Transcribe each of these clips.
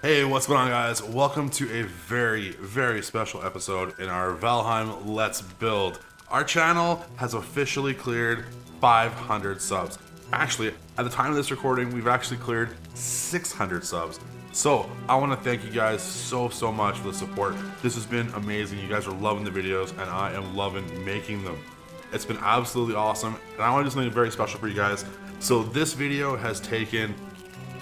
Hey, what's going on, guys? Welcome to a very special episode in our Valheim Let's Build. Our channel has officially cleared 500 subs. Actually, at the time of this recording, we've actually cleared 600 subs. So, I want to thank you guys so much for the support. This has been amazing. You guys are loving the videos, and I am loving making them. It's been absolutely awesome, and I want to do something very special for you guys. So, this video has taken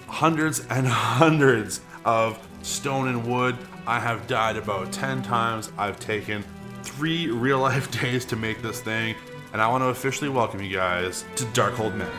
hundreds and hundreds of stone and wood. I have died about 10 times. I've taken 3 real life days to make this thing, and I want to officially welcome you guys to Darkhold Manor.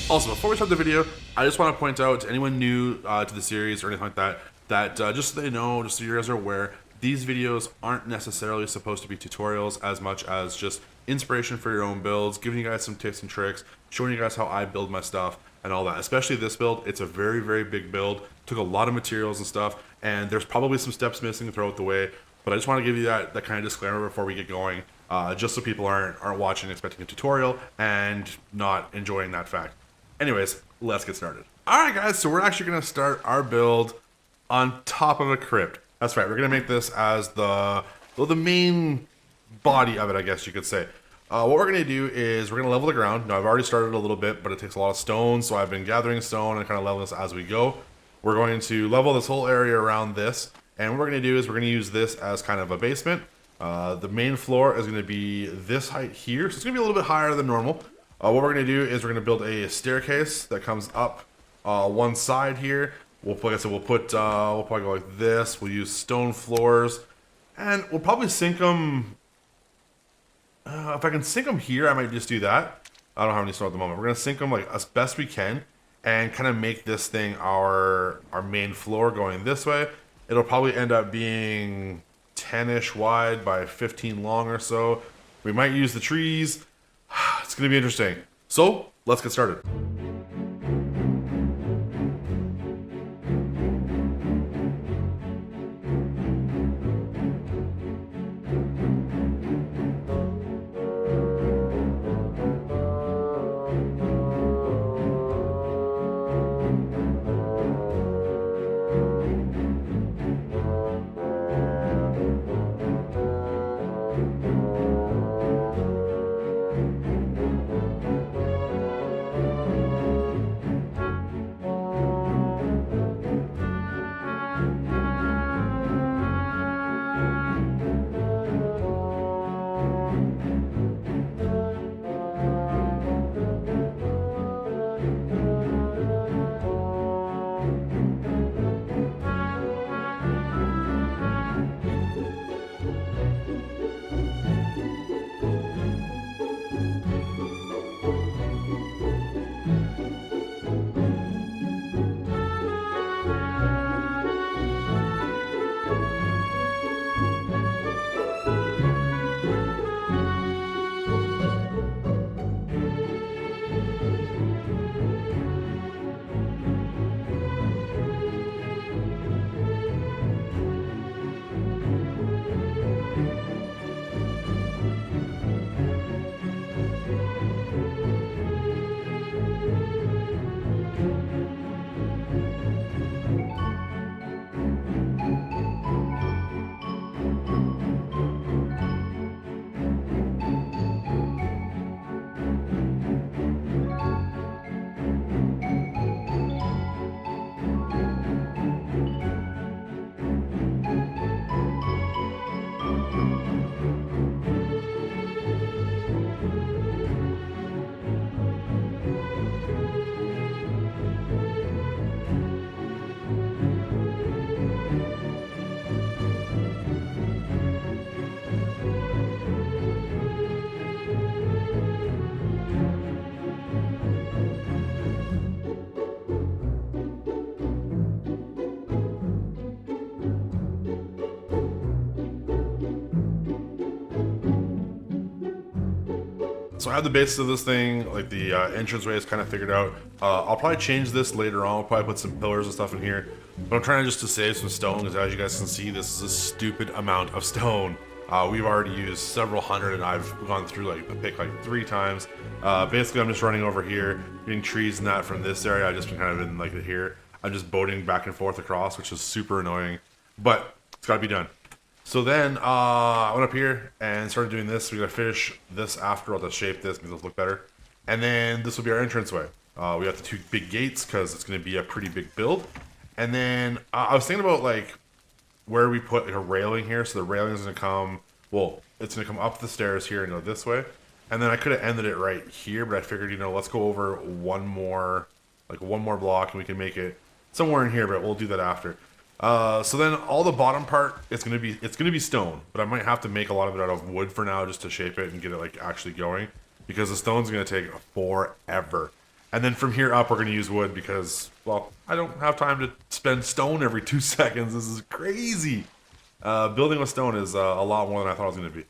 Also, before we start the video, I just want to point out to anyone new to the series or anything like that, that just so they know, just so you guys are aware, these videos aren't necessarily supposed to be tutorials as much as just inspiration for your own builds, giving you guys some tips and tricks, showing you guys how I build my stuff and all that. Especially this build, it's a very big build, took a lot of materials and stuff, and there's probably some steps missing throughout the way, but I just want to give you that kind of disclaimer before we get going, just so people aren't watching expecting a tutorial and not enjoying that fact. Anyways, let's get started. Alright guys, so we're actually going to start our build on top of a crypt. That's right, we're going to make this as the main body of it, I guess you could say. What we're going to do is we're going to level the ground. Now, I've already started a little bit, but it takes a lot of stone, so I've been gathering stone and kind of leveling this as we go. We're going to level this whole area around this, and what we're going to do is we're going to use this as kind of a basement. The main floor is going to be this height here, so it's going to be a little bit higher than normal. What we're going to do is we're going to build a staircase that comes up one side here. We'll probably go like this. We'll use stone floors, and we'll probably sink them. If I can sink them here, I might just do that. I don't have any stone at the moment. We're gonna sink them like as best we can, and kind of make this thing our main floor going this way. It'll probably end up being 10-ish wide by 15 long or so. We might use the trees. It's gonna be interesting. So let's get started. So I have the basis of this thing, like the entranceway is kind of figured out. I'll probably change this later on. I'll probably put some pillars and stuff in here. But I'm trying just to save some stone, because as you guys can see, this is a stupid amount of stone. We've already used several hundred, and I've gone through like the pick like 3 times. Basically, I'm just running over here, getting trees and that from this area. I've just been kind of in like here. I'm just boating back and forth across, which is super annoying, but it's got to be done. So then I went up here and started doing this. We're gonna finish this after. I'll just shape this, make this look better, and then this will be our entranceway. We have the 2 big gates because it's gonna be a pretty big build. And then I was thinking about like where we put like a railing here. So the railing is gonna come. Well, it's gonna come up the stairs here and go this way. And then I could have ended it right here, but I figured, you know, let's go over one more block, and we can make it somewhere in here. But we'll do that after. So then all the bottom part, it's gonna be stone, but I might have to make a lot of it out of wood for now, just to shape it and get it like actually going, because the stone's gonna take forever. And then from here up, we're gonna use wood because, well, I don't have time to spend stone every 2 seconds. This is crazy. Building with stone is a lot more than I thought it was gonna be.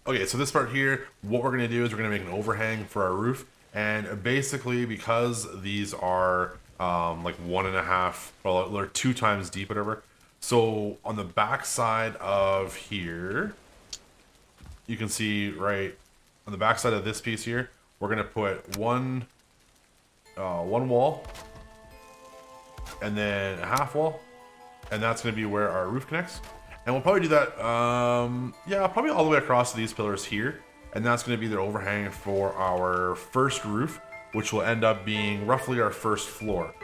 Okay, so this part here, what we're gonna do is we're gonna make an overhang for our roof, and basically because these are like 1.5, well, they're 2 times deep, whatever. So on the back side of here, you can see right on the back side of this piece here, we're gonna put one wall, and then a half wall, and that's gonna be where our roof connects. And we'll probably do that, yeah, probably all the way across these pillars here, and that's gonna be the overhang for our first roof, which will end up being roughly our first floor.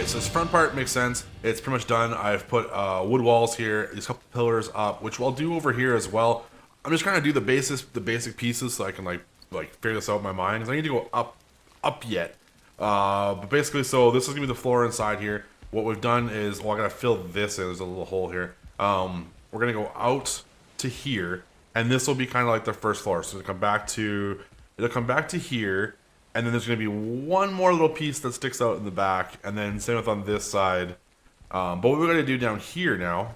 So this front part makes sense. It's pretty much done. I've put wood walls here, these couple pillars up, which I'll do over here as well. I'm just trying to do the basic pieces so I can like figure this out in my mind, because I need to go up yet. But basically, so this is gonna be the floor inside here. What we've done is, well, I gotta fill this in. There's a little hole here. We're gonna go out to here, and this will be kind of like the first floor. So it'll come back to here, and then there's gonna be one more little piece that sticks out in the back, and then same with on this side. But what we're gonna do down here now,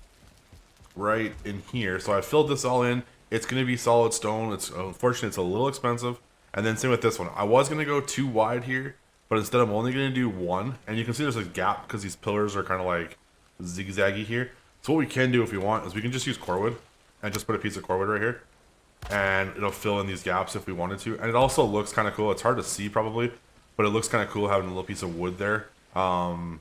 right in here. So I filled this all in. It's gonna be solid stone. It's unfortunately it's a little expensive. And then same with this one. I was gonna go too wide here, but instead I'm only gonna do one. And you can see there's a gap because these pillars are kind of like zigzaggy here. So what we can do if we want is we can just use corewood and just put a piece of corewood right here, and it'll fill in these gaps if we wanted to. And it also looks kind of cool. It's hard to see probably, but it looks kind of cool having a little piece of wood there.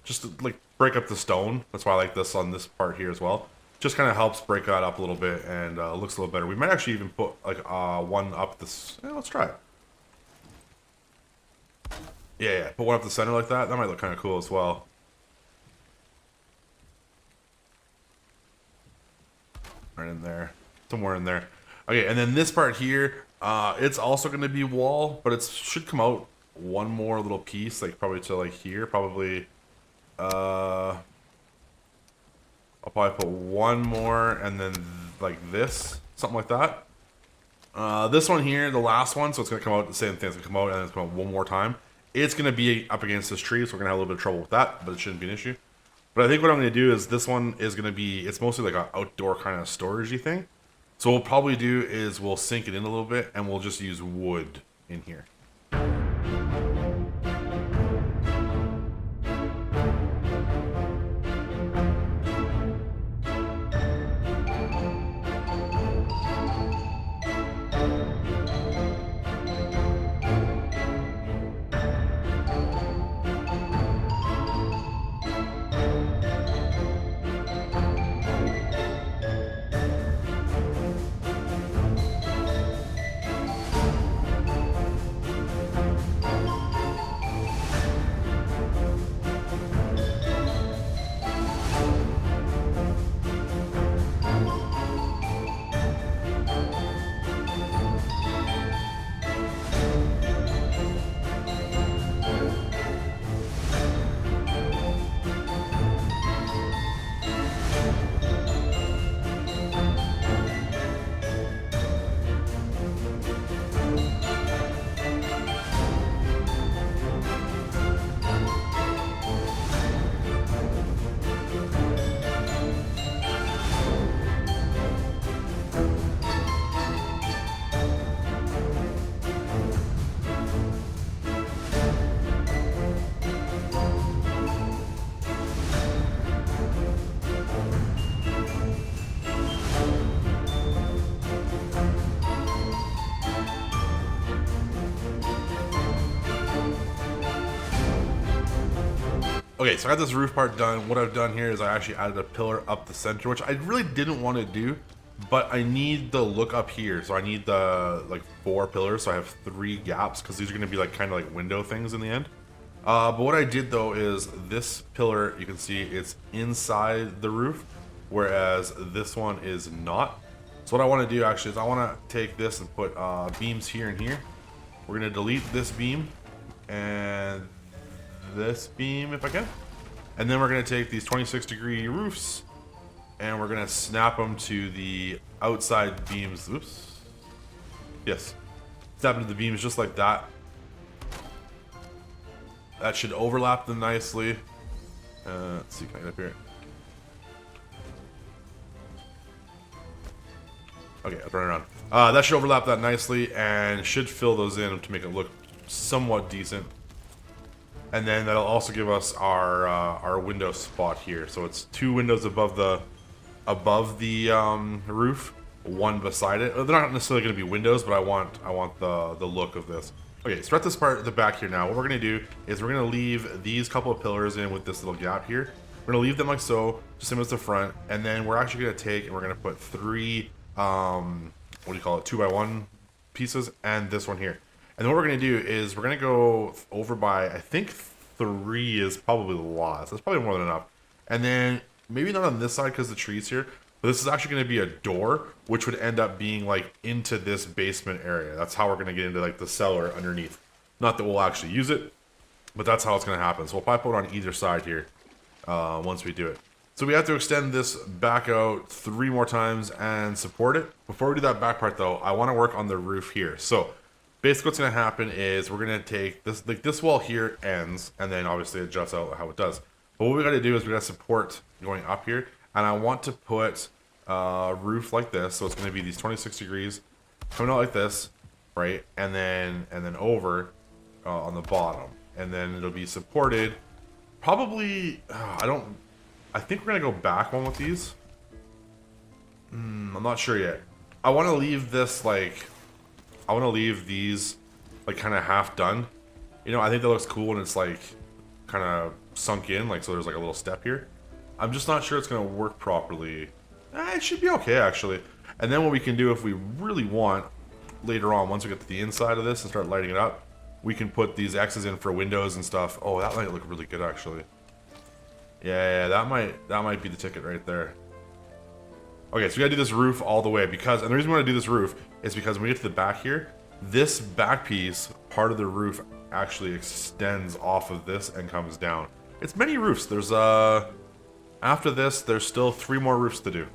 Just to, like, break up the stone. That's why I like this on this part here as well. Just kind of helps break that up a little bit, and looks a little better. We might actually even put like one up this. Let's try it. Yeah, put one up the center like that. That might look kind of cool as well. Right in there, somewhere in there. Okay, and then this part here, it's also going to be wall, but it should come out one more little piece, like probably to like here, probably. I'll probably put one more, and then like this, something like that. This one here, the last one, so it's going to come out the same thing. It's going to come out, and then it's going to come out one more time. It's going to be up against this tree, so we're going to have a little bit of trouble with that, but it shouldn't be an issue. But I think what I'm going to do is this one is going to be, it's mostly like an outdoor kind of storagey thing. So what we'll probably do is we'll sink it in a little bit, and we'll just use wood in here. Okay, so I got this roof part done. What I've done here is I actually added a pillar up the center, which I really didn't want to do, but I need the look up here. So I need the like 4 pillars, so I have 3 gaps because these are going to be like kind of like window things in the end. But what I did though is this pillar, you can see it's inside the roof, whereas this one is not. So what I want to do actually is I want to take this and put beams here and here. We're going to delete this beam and this beam if I can, and then we're going to take these 26-degree roofs and we're going to snap them to the outside beams. Oops. Yes, snap them to the beams just like that. That should overlap them nicely. Let's see, can I get up here? Okay, I'll turn it around. That should overlap that nicely and should fill those in to make it look somewhat decent. And then that'll also give us our window spot here. So it's 2 windows above the roof, 1 beside it. They're not necessarily going to be windows, but I want the look of this. Okay, so we're at this part at the back here now. What we're going to do is we're going to leave these couple of pillars in with this little gap here. We're going to leave them like so, just same as the front, and then we're actually going to take and we're going to put 3 what do you call it, 2x1 pieces, and this one here. And then what we're going to do is we're going to go over by, I think 3 is probably the loss. That's probably more than enough. And then maybe not on this side because the tree's here, but this is actually going to be a door, which would end up being like into this basement area. That's how we're going to get into like the cellar underneath. Not that we'll actually use it, but that's how it's going to happen. So we'll probably put it on either side here once we do it. So we have to extend this back out 3 more times and support it. Before we do that back part though, I want to work on the roof here. So basically what's going to happen is we're going to take this, like this wall here ends, and then obviously it juts out how it does. But what we got to do is we got to support going up here, and I want to put a roof like this. So it's going to be these 26 degrees coming out like this, right? And then over on the bottom, and then it'll be supported. Probably, I think we're gonna go back one with these. I'm not sure yet. I want to leave this like, I want to leave these like kind of half done. You know, I think that looks cool when it's like kind of sunk in, like so there's like a little step here. I'm just not sure it's gonna work properly. It should be okay actually. And then what we can do if we really want later on, once we get to the inside of this and start lighting it up, we can put these X's in for windows and stuff. Oh, that might look really good actually. Yeah, that might be the ticket right there. Okay, so we gotta do this roof all the way because, and the reason we wanna do this roof is because when we get to the back here, this back piece, part of the roof actually extends off of this and comes down. It's many roofs. There's after this, there's still 3 more roofs to do.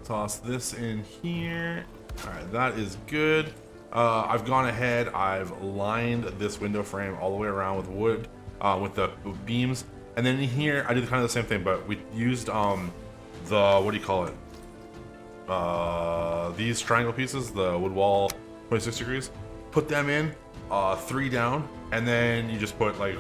Toss this in here. All right, that is good. I've gone ahead, I've lined this window frame all the way around with wood, with the beams. And then in here, I did kind of the same thing, but we used the, what do you call it? These triangle pieces, the wood wall 26 degrees. Put them in, 3 down, and then you just put like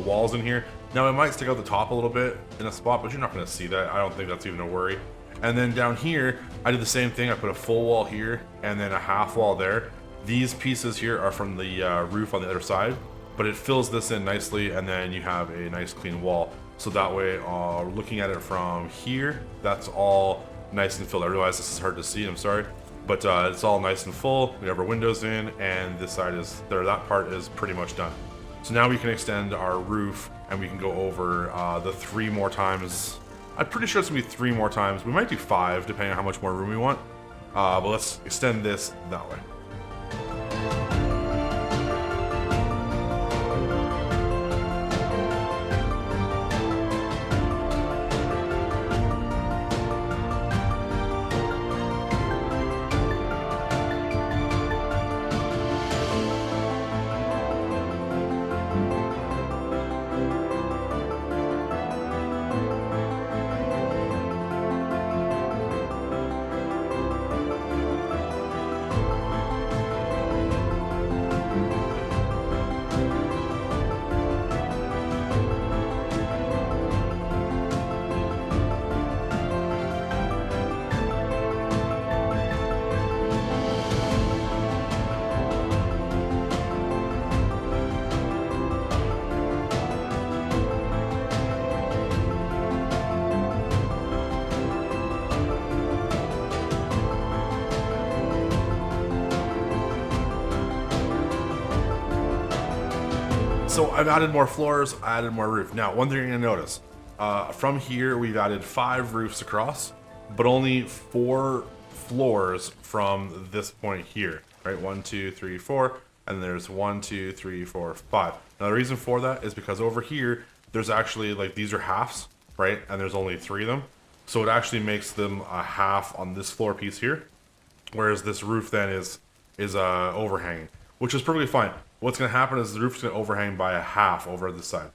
walls in here. Now it might stick out the top a little bit in a spot, but you're not gonna see that. I don't think that's even a worry. And then down here, I did the same thing. I put a full wall here and then a half wall there. These pieces here are from the roof on the other side, but it fills this in nicely, and then you have a nice clean wall. So that way, looking at it from here, that's all nice and filled. I realize this is hard to see, I'm sorry, but it's all nice and full. We have our windows in, and this side is there. That part is pretty much done. So now we can extend our roof, and we can go over the 3 more times. I'm pretty sure it's gonna be 3 more times. We might do 5, depending on how much more room we want. But let's extend this that way. So I've added more floors, I added more roof. Now, one thing you're gonna notice, from here we've added 5 roofs across, but only 4 floors from this point here, right? 1, 2, 3, 4, and there's 1, 2, 3, 4, 5. Now the reason for that is because over here, there's actually, like, these are halves, right? And there's only 3 of them. So it actually makes them a half on this floor piece here, whereas this roof then is overhanging, which is perfectly fine. What's going to happen is the roof's going to overhang by a half over this side.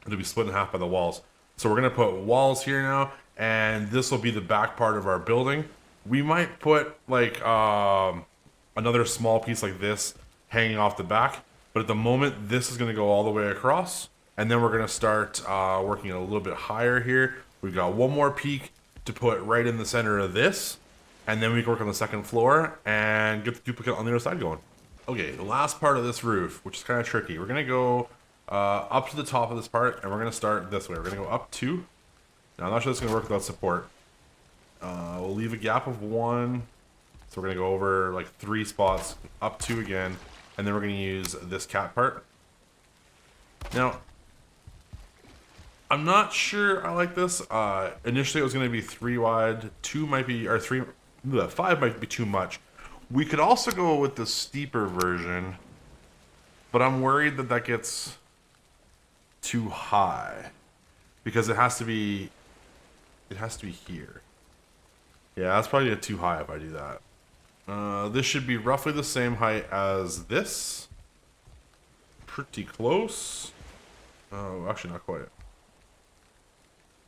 It'll be split in half by the walls. So we're going to put walls here now, and this will be the back part of our building. We might put like another small piece like this hanging off the back, but at the moment this is going to go all the way across, and then we're going to start working a little bit higher here. We've got one more peak to put right in the center of this, and then we can work on the second floor and get the duplicate on the other side going. Okay, the last part of this roof, which is kind of tricky. We're going to go up to the top of this part, and we're going to start this way. We're going to go up 2. Now, I'm not sure this is going to work without support. We'll leave a gap of 1. So we're going to go over like 3 spots, up 2 again, and then we're going to use this cat part. Now, I'm not sure I like this. Initially, it was going to be 3 wide. 2 might be, or 3, 5 might be too much. We could also go with the steeper version, but I'm worried that that gets too high because it has to be here. Yeah, that's probably too high if I do that. This should be roughly the same height as this. Pretty close. Oh, actually not quite.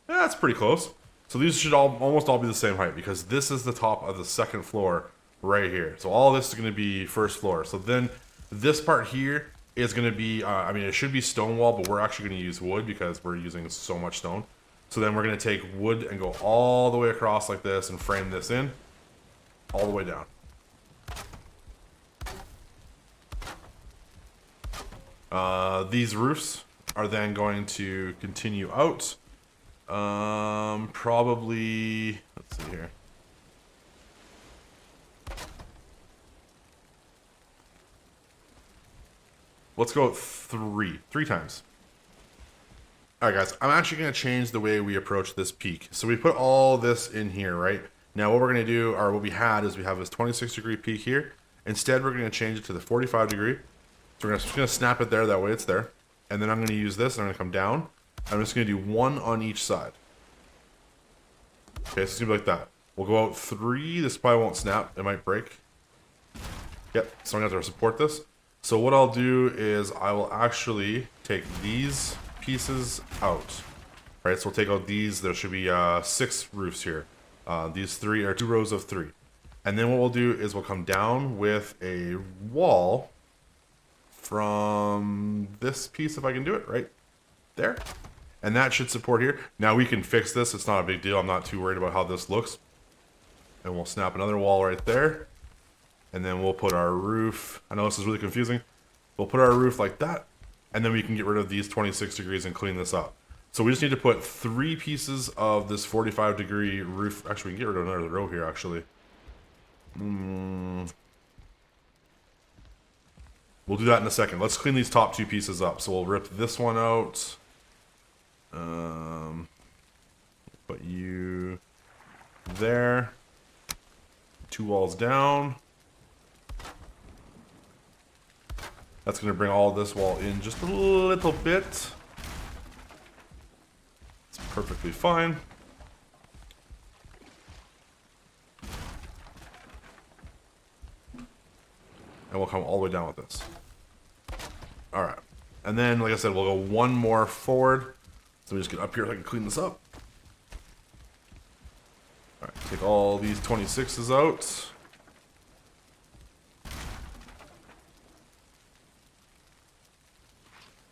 Yeah, that's pretty close. So these should almost all be the same height because this is the top of the second floor right here. So all this is going to be first floor. So then this part here is going to be, I mean, it should be stone wall, but we're actually going to use wood because we're using so much stone. So then we're going to take wood and go all the way across like this and frame this in all the way down. These roofs are then going to continue out. Probably, let's see here. Let's go 3 times. All right, guys, I'm actually going to change the way we approach this peak. So we put all this in here, right? Now what we're going to do, or what we had, is we have this 26-degree peak here. Instead, we're going to change it to the 45-degree. So we're just going to snap it there, that way it's there. And then I'm going to use this, and I'm going to come down. I'm just going to do 1 on each side. Okay, so it's going to be like that. We'll go out 3. This probably won't snap. It might break. Yep, so I'm going to have to support this. So what I'll do is I will actually take these pieces out. Right, so we'll take out these. There should be 6 roofs here. These 3 are 2 rows of 3. And then what we'll do is we'll come down with a wall from this piece, if I can do it, right there. And that should support here. Now we can fix this. It's not a big deal. I'm not too worried about how this looks. And we'll snap another wall right there. And then we'll put our roof. I know this is really confusing. We'll put our roof like that. And then we can get rid of these 26 degrees and clean this up. So we just need to put 3 pieces of this 45-degree roof. Actually, we can get rid of another row here, actually. We'll do that in a second. Let's clean these top 2 pieces up. So we'll rip this one out. Put you there. 2 walls down. That's going to bring all this wall in just a little bit. It's perfectly fine. And we'll come all the way down with this. Alright. And then, like I said, we'll go 1 more forward. So we just get up here so I can clean this up. Alright, take all these 26s out.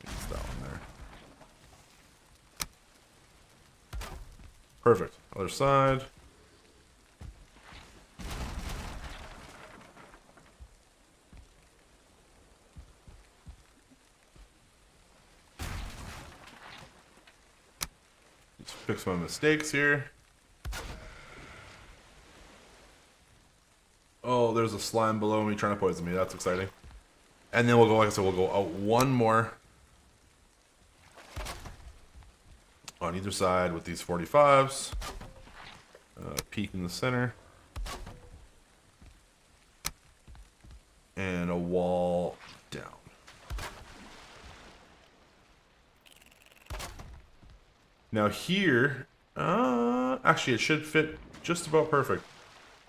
It's that one there. Perfect. Other side. Just fix my mistakes here. Oh, there's a slime below me trying to poison me. That's exciting. And then we'll go, like I said, we'll go out 1 more on either side with these 45s. Peak in the center. And a wall down. Now here, actually it should fit just about perfect.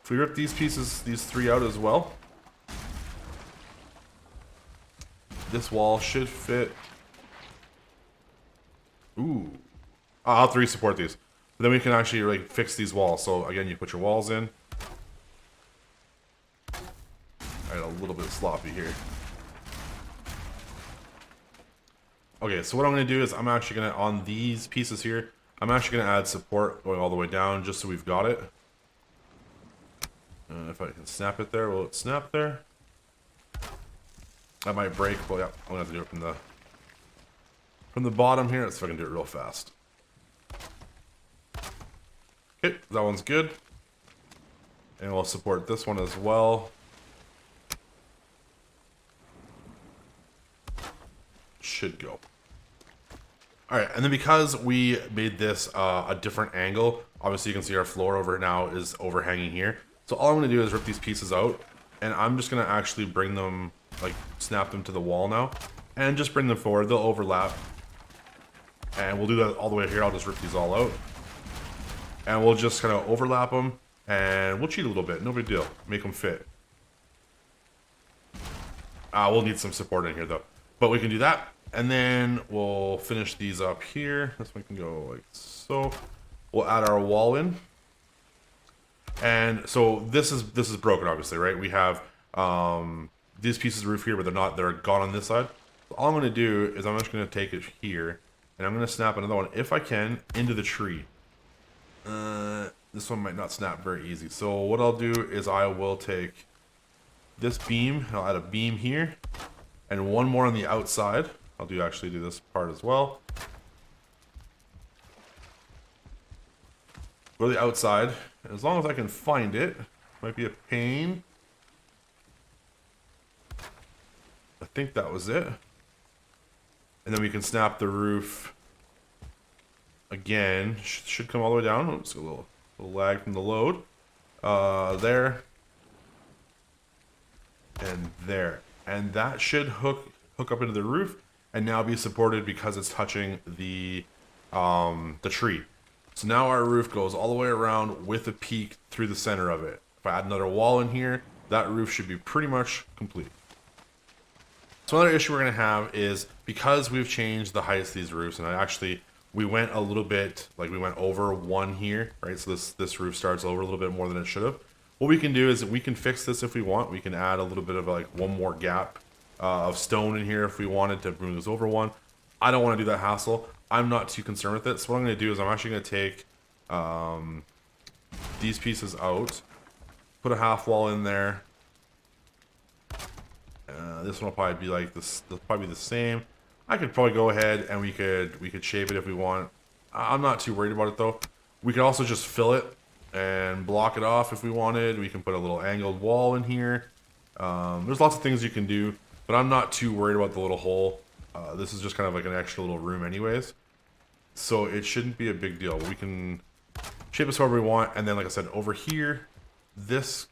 If we rip these pieces, these three out as well, this wall should fit. Ooh. I'll have to re-support these. But then we can actually like fix these walls. So again, you put your walls in. Alright, a little bit sloppy here. Okay, so what I'm going to do is I'm actually going to, on these pieces here, I'm actually going to add support going all the way down just so we've got it. If I can snap it there, will it snap there? That might break, but yeah, I'm going to have to do it from the bottom here. Let's see if I can do it real fast. Okay, that one's good. And we'll support this one as well. Should go. Alright, and then because we made this a different angle, obviously you can see our floor over now is overhanging here. So all I'm going to do is rip these pieces out, and I'm just going to actually bring them, like snap them to the wall now, and just bring them forward. They'll overlap. And we'll do that all the way here. I'll just rip these all out. And we'll just kind of overlap them, and we'll cheat a little bit. No big deal. Make them fit. We'll need some support in here though. But we can do that. And then we'll finish these up here. This one can go like so. We'll add our wall in. And so this is broken, obviously, right? We have these pieces of roof here, but they're gone on this side. So all I'm going to do is I'm just going to take it here, and I'm going to snap another one, if I can, into the tree. This one might not snap very easy. So what I'll do is I will take this beam, I'll add a beam here, and one more on the outside. I'll actually do this part as well. Go to the outside. As long as I can find it. Might be a pain. I think that was it. And then we can snap the roof again. Should come all the way down. Oops, a little lag from the load. There. And there. And that should hook up into the roof and now be supported because it's touching the tree. So now our roof goes all the way around with a peak through the center of it. If I add another wall in here, that roof should be pretty much complete. So another issue we're going to have is because we've changed the heights of these roofs, and we went a little bit, like we went over one here, right? So this roof starts over a little bit more than it should have. What we can do is we can fix this if we want. We can add a little bit of like one more gap of stone in here if we wanted to move this over one. I don't want to do that hassle. I'm not too concerned with it. So what I'm going to do is I'm actually going to take these pieces out, put a half wall in there. This one will probably be like this. They'll probably be the same. I could probably go ahead and we could shape it if we want. I'm not too worried about it though. We could also just fill it and block it off if we wanted. We can put a little angled wall in here. There's lots of things you can do, but I'm not too worried about the little hole. This is just kind of like an extra little room anyways. So it shouldn't be a big deal. We can shape this however we want. And then like I said, over here, this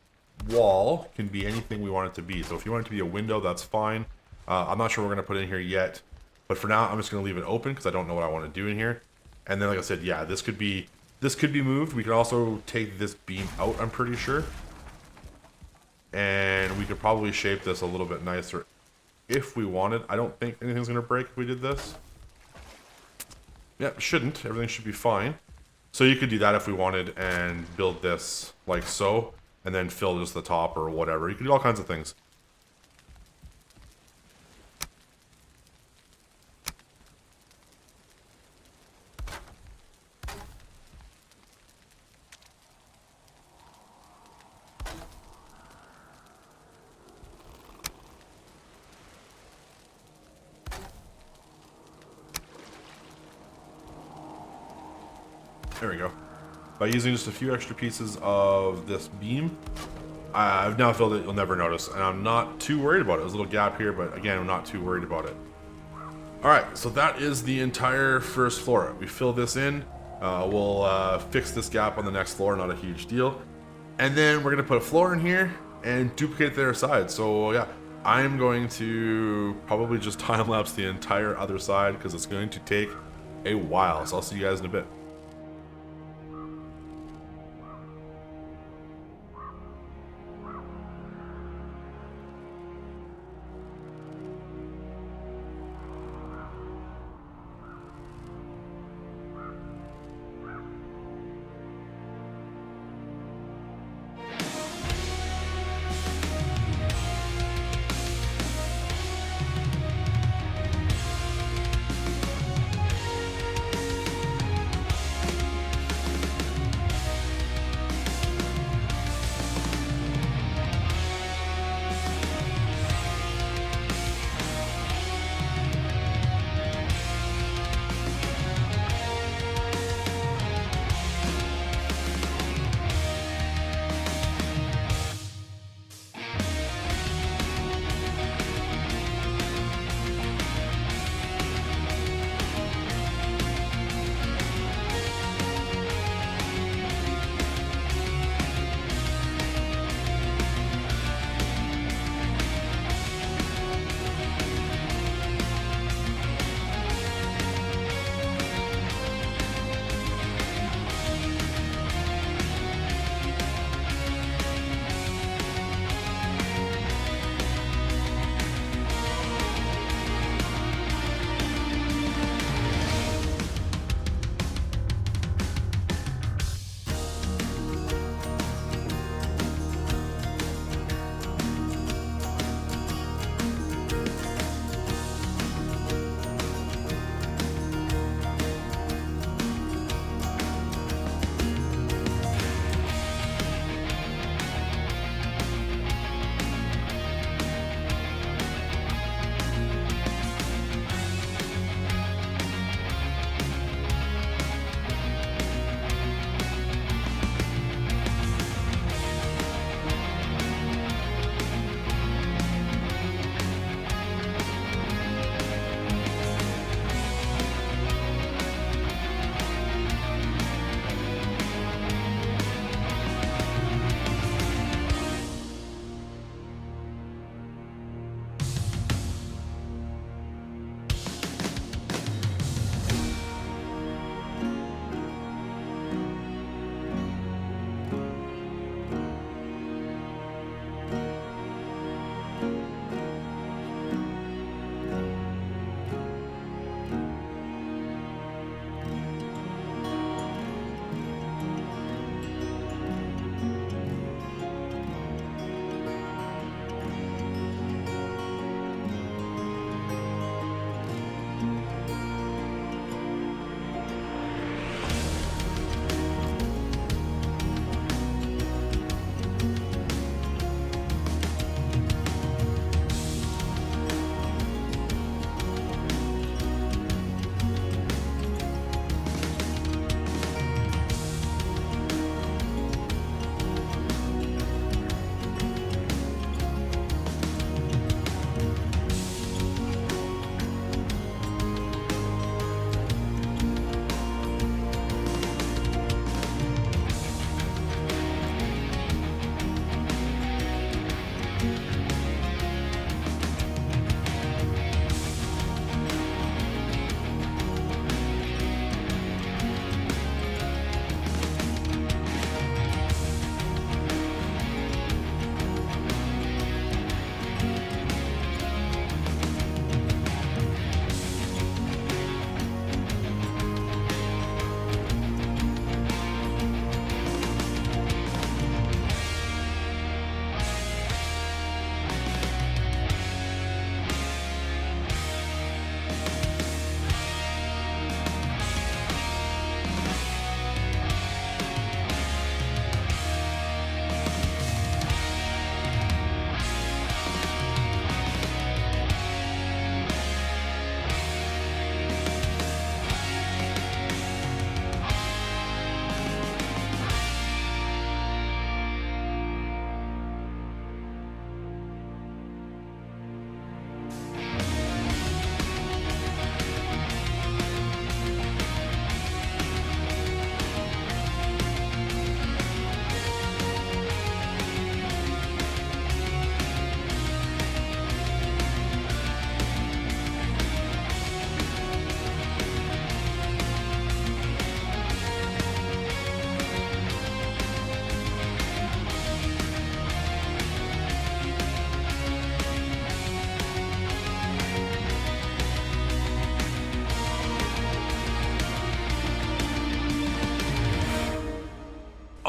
wall can be anything we want it to be. So if you want it to be a window, that's fine. I'm not sure what we're going to put in here yet. But for now, I'm just going to leave it open because I don't know what I want to do in here. And then like I said, yeah, this could be moved. We could also take this beam out, I'm pretty sure. And we could probably shape this a little bit nicer if we wanted. I don't think anything's going to break if we did this. Yep, shouldn't. Everything should be fine. So you could do that if we wanted and build this like so, and then fill just the top or whatever. You could do all kinds of things. There we go. By using just a few extra pieces of this beam, I've now filled it. You'll never notice, and I'm not too worried about it. There's a little gap here, but again, I'm not too worried about it. All right, so that is the entire first floor. We fill this in. We'll fix this gap on the next floor, not a huge deal. And then we're gonna put a floor in here and duplicate their side. So yeah, I'm going to probably just time lapse the entire other side because it's going to take a while. So I'll see you guys in a bit.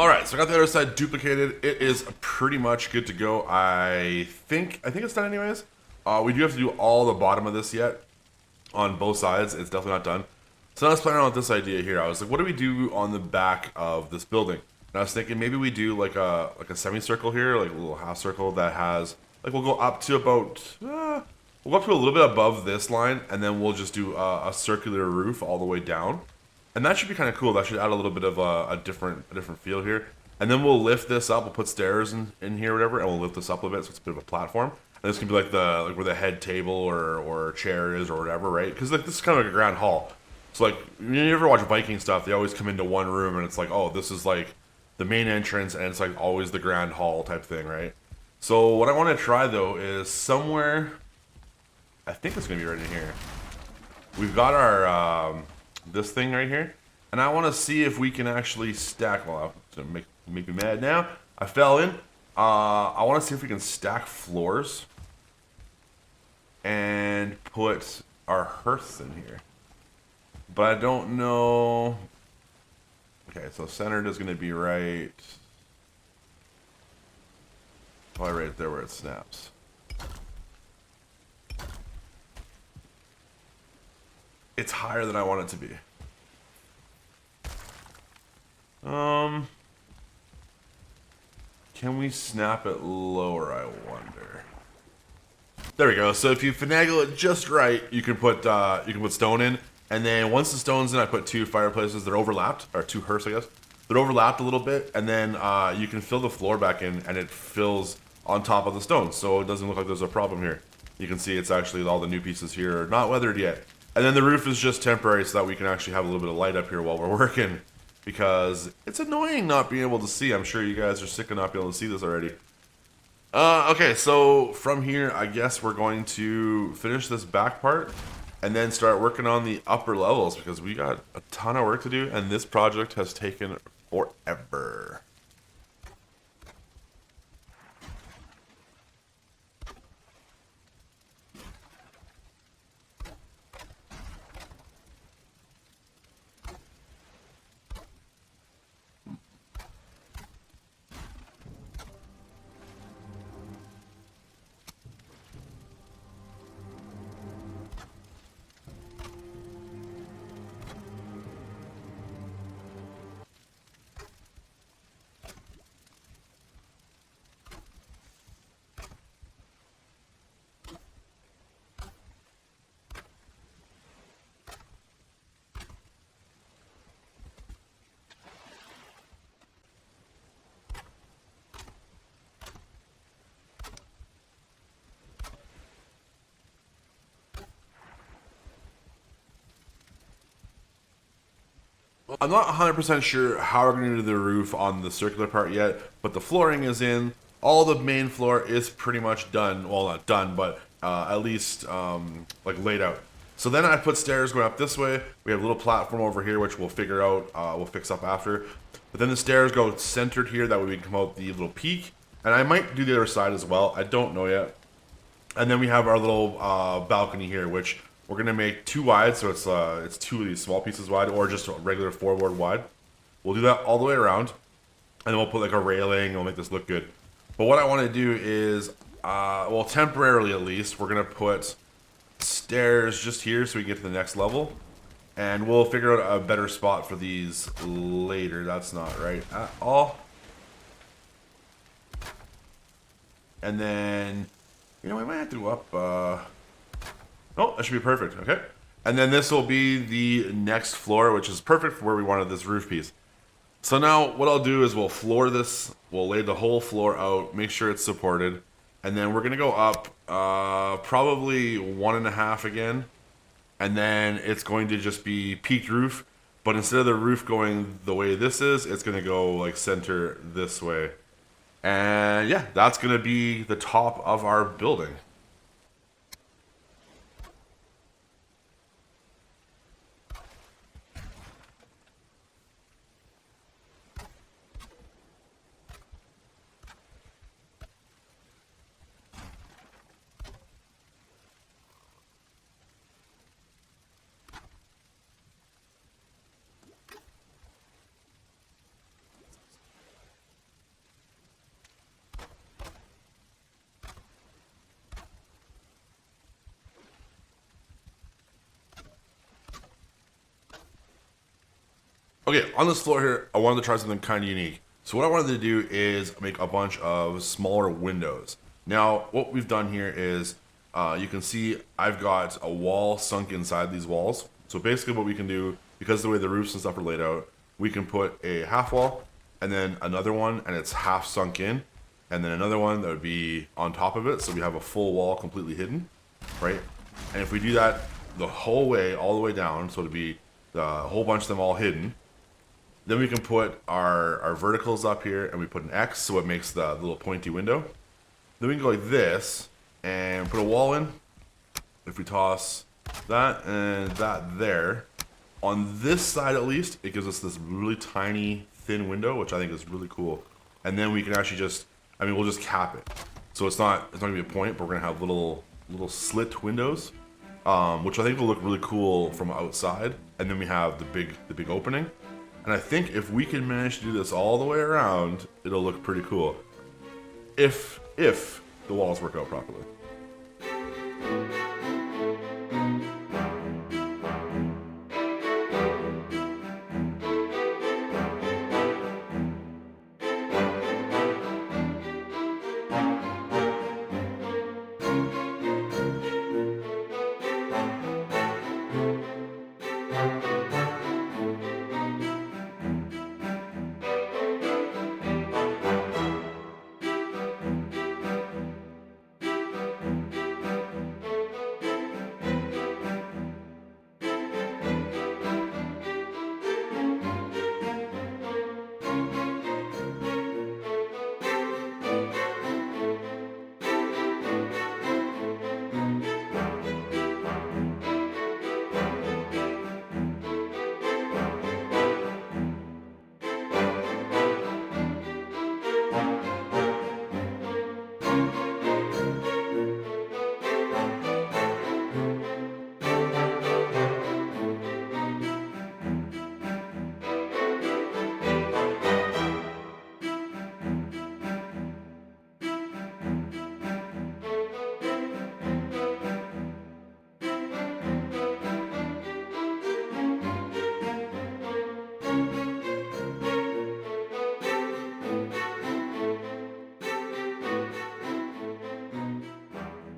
Alright, so I got the other side duplicated. It is pretty much good to go. I think it's done anyways. We do have to do all the bottom of this yet on both sides. It's definitely not done. So I was playing around with this idea here. I was like, what do we do on the back of this building? And I was thinking maybe we do like a semicircle here, like a little half circle that has, like, we'll go up to about, we'll go up to a little bit above this line, and then we'll just do a circular roof all the way down. And that should be kind of cool. That should add a little bit of a different feel here. And then we'll lift this up. We'll put stairs in here or whatever, and we'll lift this up a bit so it's a bit of a platform. And this can be like where the head table or chair is or whatever, right? Because like this is kind of like a grand hall. So like you ever watch Viking stuff, they always come into one room and it's like, oh, this is like the main entrance, and it's like always the grand hall type thing, right? So what I want to try though is somewhere, I think it's gonna be right in here. We've got our this thing right here, and I want to see if we can actually stack. Well, to make me mad now. I fell in. I want to see if we can stack floors and put our hearths in here, but I don't know. Okay, so centered is going to be right, probably right there where it snaps. It's higher than I want it to be. Can we snap it lower, I wonder? There we go. So if you finagle it just right, you can put stone in, and then once the stone's in, I put two fireplaces. They're overlapped, or two hearths, I guess. They're overlapped a little bit, and then you can fill the floor back in, and it fills on top of the stone, so it doesn't look like there's a problem here. You can see it's actually all the new pieces here are not weathered yet. And then the roof is just temporary so that we can actually have a little bit of light up here while we're working, because it's annoying not being able to see. I'm sure you guys are sick of not being able to see this already. Okay, so from here, I guess we're going to finish this back part and then start working on the upper levels, because we got a ton of work to do, and this project has taken forever. I'm not 100% sure how we're going to do the roof on the circular part yet, but the flooring is in. All the main floor is pretty much done. Well, not done, but at least like laid out. So then I put stairs going up this way. We have a little platform over here, which we'll figure out, we'll fix up after. But then the stairs go centered here, that way we can come out the little peak. And I might do the other side as well. I don't know yet. And then we have our little balcony here, which we're gonna make 2 wide, so it's 2 of these small pieces wide, or just a regular 4-board wide. We'll do that all the way around, and then we'll put like a railing, and we'll make this look good. But what I want to do is, well, temporarily at least, we're gonna put stairs just here so we can get to the next level, and we'll figure out a better spot for these later. That's not right at all. And then, you know, we might have to go up. Oh, that should be perfect. Okay. And then this will be the next floor, which is perfect for where we wanted this roof piece. So now what I'll do is we'll floor this. We'll lay the whole floor out, make sure it's supported. And then we're going to go up probably 1.5 again. And then it's going to just be peaked roof. But instead of the roof going the way this is, it's going to go like center this way. And yeah, that's going to be the top of our building. Okay, on this floor here, I wanted to try something kind of unique. So what I wanted to do is make a bunch of smaller windows. Now, what we've done here is, you can see I've got a wall sunk inside these walls. So basically what we can do, because of the way the roofs and stuff are laid out, we can put a half wall, and then another one, and it's half sunk in, and then another one that would be on top of it, so we have a full wall completely hidden, right? And if we do that the whole way, all the way down, so it'd be the whole bunch of them all hidden, then we can put our verticals up here, and we put an X, so it makes the little pointy window. Then we can go like this, and put a wall in. If we toss that and that there, on this side at least, it gives us this really tiny, thin window, which I think is really cool. And then we can actually just, I mean, we'll just cap it. So it's not gonna be a point, but we're gonna have little slit windows, which I think will look really cool from outside. And then we have the big opening. And I think if we can manage to do this all the way around, it'll look pretty cool. If the walls work out properly.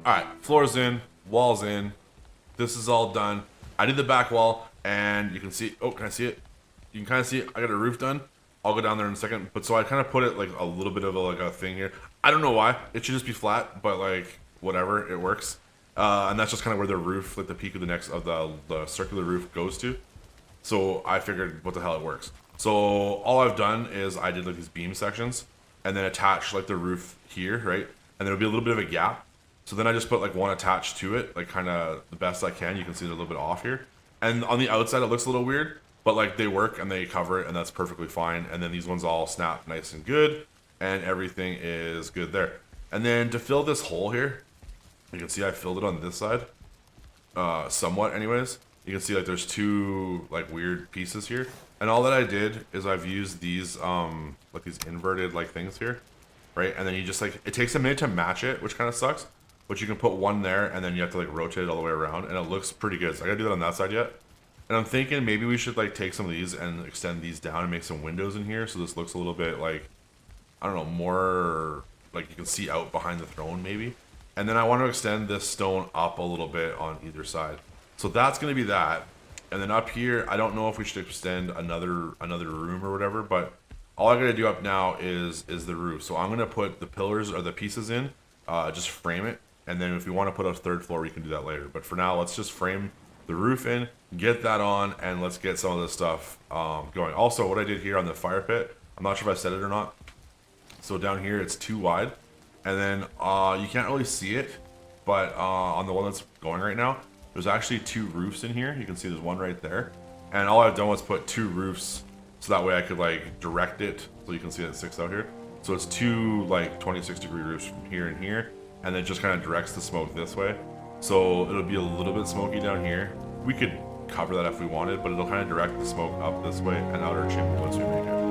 Alright, floor's in, wall's in. This is all done. I did the back wall, and you can see, oh, can I see it? You can kind of see it. I got a roof done. I'll go down there in a second. But so I kind of put it like a little bit of a thing here. I don't know why. It should just be flat, but like, whatever, it works. And that's just kind of where the roof, like the peak of the circular roof goes to. So I figured, what the hell, it works. So all I've done is I did like these beam sections, and then attached like the roof here, right? And there'll be a little bit of a gap. So then I just put like one attached to it, like kind of the best I can. You can see they're a little bit off here. And on the outside it looks a little weird, but like they work and they cover it, and that's perfectly fine. And then these ones all snap nice and good, and everything is good there. And then to fill this hole here, you can see I filled it on this side, somewhat anyways. You can see like there's two like weird pieces here. And all that I did is I've used these like these inverted like things here, right? And then you just like, it takes a minute to match it, which kind of sucks. But you can put one there, and then you have to like rotate it all the way around, and it looks pretty good. So I gotta do that on that side yet. And I'm thinking maybe we should like take some of these and extend these down and make some windows in here, so this looks a little bit like, I don't know, more like you can see out behind the throne maybe. And then I want to extend this stone up a little bit on either side. So that's gonna be that. And then up here, I don't know if we should extend another room or whatever, but all I gotta do up now is the roof. So I'm gonna put the pillars or the pieces in, just frame it. And then if we want to put a third floor, we can do that later. But for now, let's just frame the roof in, get that on, and let's get some of this stuff going. Also, what I did here on the fire pit, I'm not sure if I said it or not. So down here, it's too wide. And then you can't really see it, but on the one that's going right now, there's actually two roofs in here. You can see there's one right there. And all I've done was put two roofs, so that way I could like direct it, so you can see that it sticks out here. So it's two like 26-degree roofs from here and here. And it just kind of directs the smoke this way. So it'll be a little bit smoky down here. We could cover that if we wanted, but it'll kind of direct the smoke up this way and out our chimney once we make it.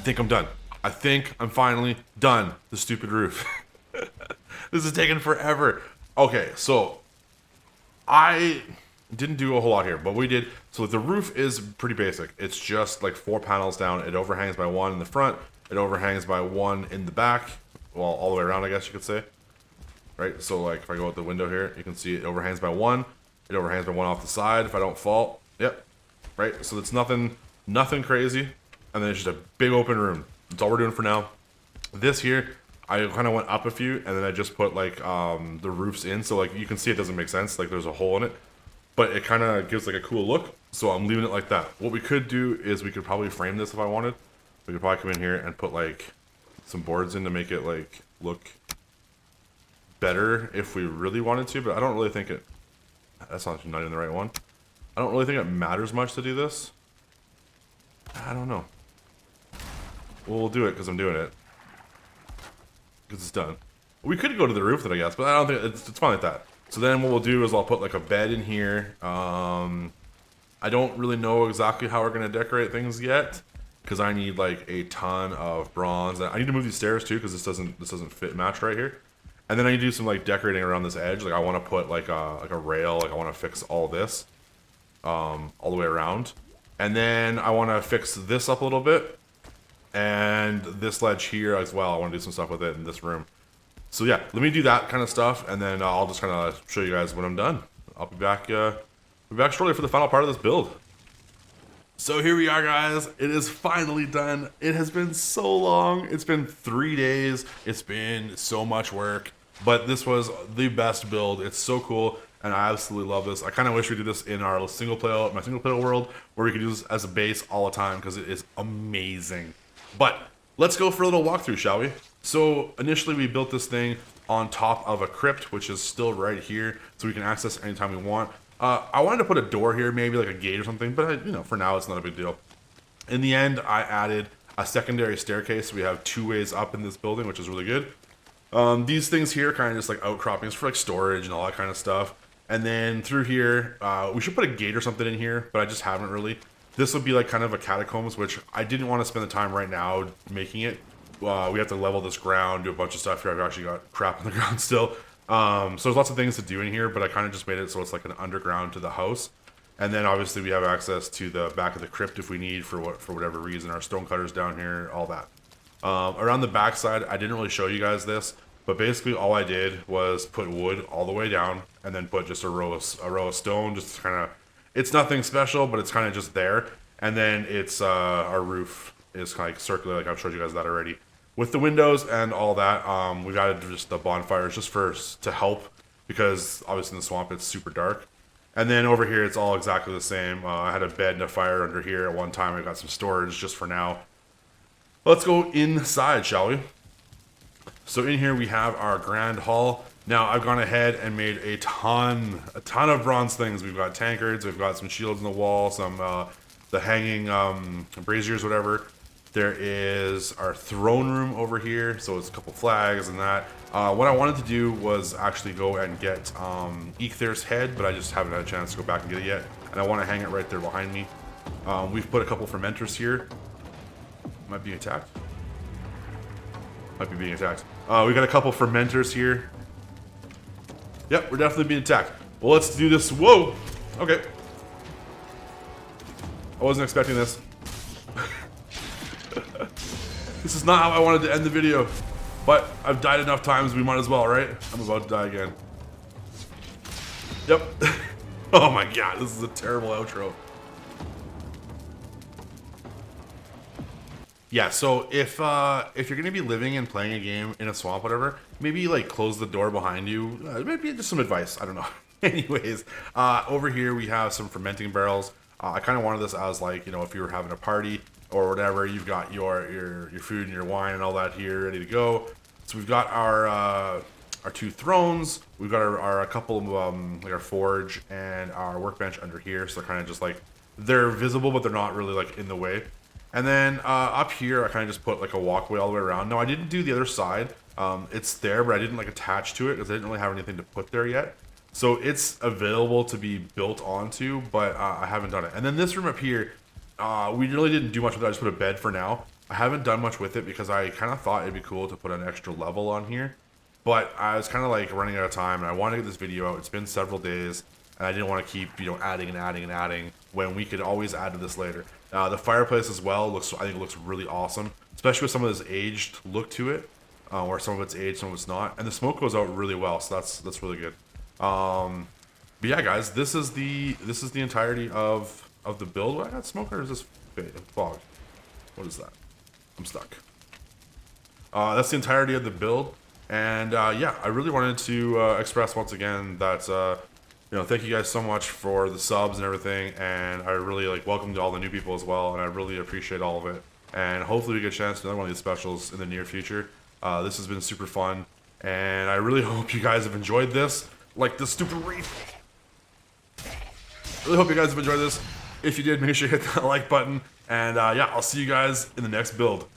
think I'm done. I think I'm finally done. The stupid roof. This is taking forever. Okay, so I didn't do a whole lot here, but we did. So the roof is pretty basic. It's just like 4 panels down. It overhangs by 1 in the front. It overhangs by 1 in the back. Well, all the way around, I guess you could say. Right? So like if I go out the window here, you can see it overhangs by 1. It overhangs by 1 off the side if I don't fall. Yep. Right? So it's nothing crazy. And then it's just a big open room. That's all we're doing for now. This here, I kind of went up a few, and then I just put like the roofs in, so like you can see it doesn't make sense, like there's a hole in it, but it kind of gives like a cool look, so I'm leaving it like that. What we could do is we could probably frame this if I wanted. We could probably come in here and put like some boards in to make it like look better if we really wanted to, but I don't really think it, that's not even the right one. I don't really think it matters much to do this. I don't know. Well, we'll do it because I'm doing it. Because it's done. We could go to the roof then, I guess, but I don't think it's fine like that. So then what we'll do is I'll put like a bed in here. I don't really know exactly how we're going to decorate things yet, because I need like a ton of bronze. I need to move these stairs too, because this doesn't fit match right here. And then I need to do some like decorating around this edge. Like I want to put like a rail. Like I want to fix all this all the way around. And then I want to fix this up a little bit. And this ledge here as well. I want to do some stuff with it in this room. So yeah, let me do that kind of stuff, and then I'll just kind of show you guys when I'm done. I'll be back shortly for the final part of this build. So here we are, guys. It is finally done. It has been so long. It's been 3 days. It's been so much work, but this was the best build. It's so cool, and I absolutely love this. I kind of wish we did this in our my single player world, where we could use this as a base all the time, because it is amazing. But let's go for a little walkthrough, shall we? So initially we built this thing on top of a crypt, which is still right here, so we can access anytime we want. I wanted to put a door here, maybe like a gate or something, but you know, for now it's not a big deal. In the end, I added a secondary staircase. We have 2 ways up in this building, which is really good. These things here kind of just like outcroppings for like storage and all that kind of stuff. And then through here, we should put a gate or something in here, but I just haven't really. This would be like kind of a catacombs, which I didn't want to spend the time right now making it. We have to level this ground, do a bunch of stuff here. I've actually got crap on the ground still. So there's lots of things to do in here, but I kind of just made it so it's like an underground to the house. And then obviously we have access to the back of the crypt if we need for whatever reason. Our stone cutters down here, all that. Around the back side, I didn't really show you guys this, but basically all I did was put wood all the way down and then put just a row of stone, just kind of. It's nothing special, but it's kind of just there. And then it's our roof is kind of like circular, like I've showed you guys that already. With the windows and all that, we've added just the bonfires just to help, because obviously in the swamp it's super dark. And then over here it's all exactly the same. I had a bed and a fire under here at one time. I got some storage just for now. Let's go inside, shall we? So in here we have our grand hall. Now I've gone ahead and made a ton of bronze things. We've got tankards, we've got some shields in the wall, some the hanging braziers, whatever. There is our throne room over here, so it's a couple flags and that. What I wanted to do was actually go and get Eikthar's head, but I just haven't had a chance to go back and get it yet. And I want to hang it right there behind me. We've put a couple fermenters here. Might be attacked. Might be being attacked. We got a couple fermenters here. Yep, we're definitely being attacked. Well, let's do this. Whoa! Okay. I wasn't expecting this. This is not how I wanted to end the video. But I've died enough times, we might as well, right? I'm about to die again. Yep. Oh my god, this is a terrible outro. Yeah, so if you're gonna be living and playing a game in a swamp, whatever, maybe like close the door behind you. Maybe just some advice. I don't know. Anyways, over here we have some fermenting barrels. I kind of wanted this as like, you know, if you were having a party or whatever, you've got your food and your wine and all that here ready to go. So we've got our 2 thrones. We've got our a couple of like our forge and our workbench under here. So they're kind of just like, they're visible, but they're not really like in the way. And then up here, I kind of just put like a walkway all the way around. No, I didn't do the other side. It's there, but I didn't like attach to it because I didn't really have anything to put there yet. So it's available to be built onto, but I haven't done it. And then this room up here, We really didn't do much with it. I just put a bed for now. I haven't done much with it because I kind of thought it'd be cool to put an extra level on here. But I was kind of like running out of time, and I wanted to get this video out. It's been several days, and I didn't want to keep, you know, adding and adding and adding when we could always add to this later. The fireplace as well looks, I think it looks really awesome, especially with some of this aged look to it, where some of it's aged, some of it's not, and the smoke goes out really well, so that's really good. But yeah, guys, this is the entirety of the build. What, I got smoke, or is this fog? What is that? I'm stuck. That's the entirety of the build. And yeah, I really wanted to express once again that you know, thank you guys so much for the subs and everything, and I really welcome all the new people as well, and I really appreciate all of it. And hopefully we get a chance to do another one of these specials in the near future. This has been super fun, and I really hope you guys have enjoyed this. Like the stupid reef. Really hope you guys have enjoyed this. If you did, make sure you hit that like button, and yeah, I'll see you guys in the next build.